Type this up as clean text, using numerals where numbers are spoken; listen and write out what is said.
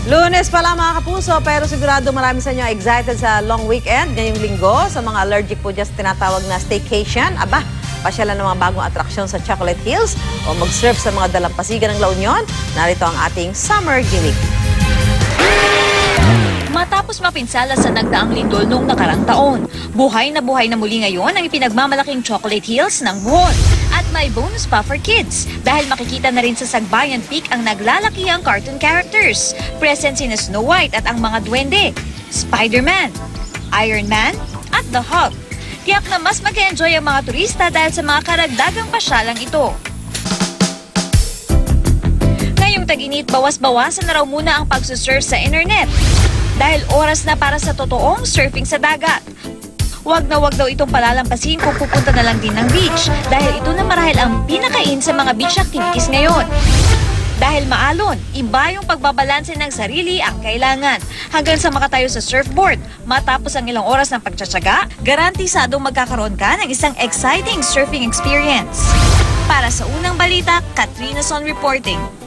Lunes pa lang mga kapuso, pero sigurado marami sa inyo excited sa long weekend ngayong linggo. Sa mga allergic po dyan tinatawag na staycation, aba, pasyalan ng mga bagong atraksyon sa Chocolate Hills o mag-surf sa mga dalampasigan ng La Union. Narito ang ating summer gimmick. Matapos mapinsala sa nagdaang lindol noong nakarang taon, buhay na muli ngayon ang ipinagmamalaking Chocolate Hills ng Bohol. At may bonus pa for kids dahil makikita na rin sa Sagbayan Peak ang naglalakihang cartoon characters. Present sina Snow White at ang mga duwende, Spider-Man, Iron Man at The Hulk. Tiyak na mas mag-enjoy ang mga turista dahil sa mga karagdagang pasyalang ito. Ngayong tag-init, bawas-bawasan na raw muna ang pagsusurf sa internet dahil oras na para sa totoong surfing sa dagat. Huwag na huwag daw itong palalampasin kung pupunta na lang din ng beach dahil ito na marahil ang pinakain sa mga beach activities ngayon. Dahil maalon, iba yung pagbabalanse ng sarili ang kailangan. Hanggang sa makatayo sa surfboard, matapos ang ilang oras ng pagtsatsaga, garantisadong magkakaroon ka ng isang exciting surfing experience. Para sa unang balita, Katrina Son reporting.